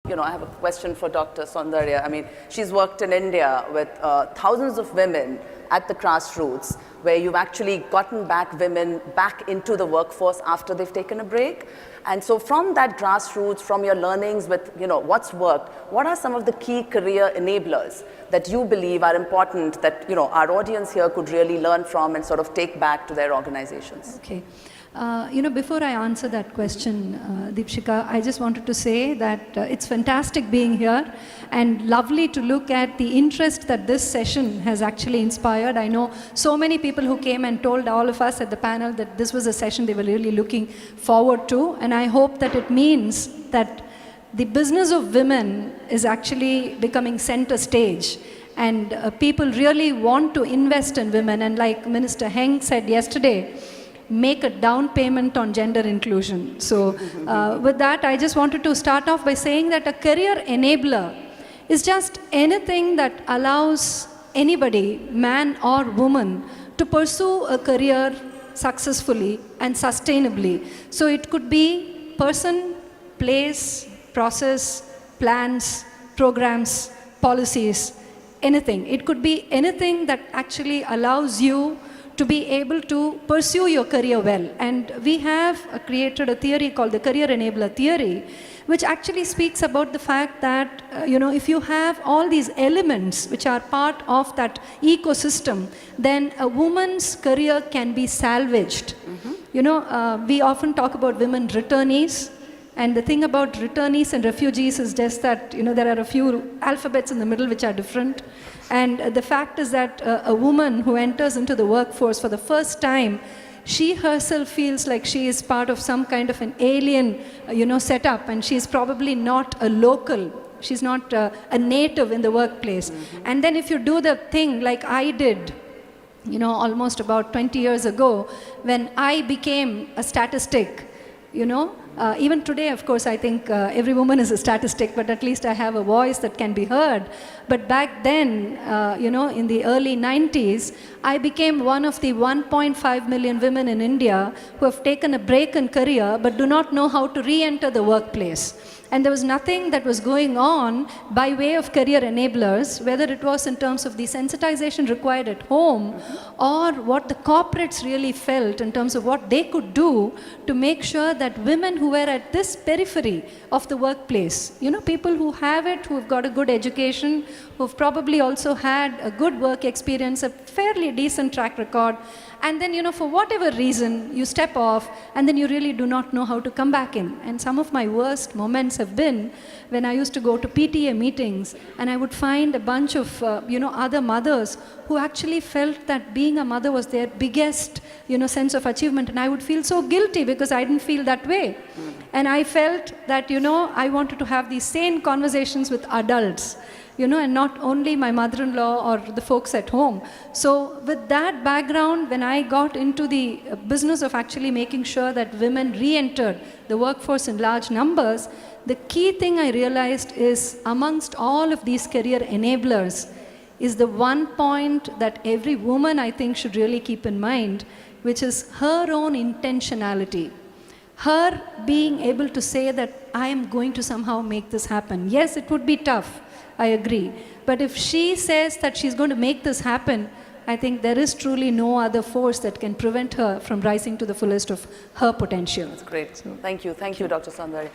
I have a question for Dr. Saundarya. I mean, she's worked in India with thousands of women at the grassroots, where you've actually gotten women back into the workforce after they've taken a break. And so from that grassroots, from your learnings with, what's worked, what are some of the key career enablers that you believe are important that, our audience here could really learn from and sort of take back to their organizations? Okay. Before I answer that question, Deepshika, I just wanted to say that it's fantastic being here and lovely to look at the interest that this session has actually inspired. I know so many people who came and told all of us at the panel that this was a session they were really looking forward to, and I hope that it means that the business of women is actually becoming center stage, and people really want to invest in women, and like Minister Heng said yesterday, make a down payment on gender inclusion. So with that, I just wanted to start off by saying that a career enabler is just anything that allows anybody, man or woman, to pursue a career successfully and sustainably. So it could be person, place, process, plans, programs, policies, anything. It could be anything that actually allows you to be able to pursue your career well. And we have created a theory called the Career Enabler Theory, which actually speaks about the fact that, if you have all these elements which are part of that ecosystem, then a woman's career can be salvaged. We often talk about women returnees. And the thing about returnees and refugees is just that, there are a few alphabets in the middle which are different. And the fact is that a woman who enters into the workforce for the first time, she herself feels like she is part of some kind of an alien, setup, and she's probably not a local. She's not a native in the workplace. And then if you do the thing like I did, almost about 20 years ago, when I became a statistic, even today, of course, I think every woman is a statistic, but at least I have a voice that can be heard. But back then, in the early 90s, I became one of the 1.5 million women in India who have taken a break in career but do not know how to re-enter the workplace. And there was nothing that was going on by way of career enablers, whether it was in terms of the sensitization required at home or what the corporates really felt in terms of what they could do to make sure that women who were at this periphery of the workplace, people who have it, who've got a good education, who've probably also had a good work experience, a fairly decent track record, and then, for whatever reason, you step off and then you really do not know how to come back in. And some of my worst moments have been when I used to go to PTA meetings and I would find a bunch of, other mothers who actually felt that being a mother was their biggest, sense of achievement. And I would feel so guilty because I didn't feel that way. And I felt that, I wanted to have these sane conversations with adults, and not only my mother-in-law or the folks at home. So with that background, when I got into the business of actually making sure that women re-entered the workforce in large numbers, the key thing I realized is amongst all of these career enablers is the one point that every woman, I think, should really keep in mind, which is her own intentionality. Her being able to say that I am going to somehow make this happen. Yes, it would be tough. I agree. But if she says that she's going to make this happen, I think there is truly no other force that can prevent her from rising to the fullest of her potential. That's great. So, thank you. Thank you, Dr. Saundarya.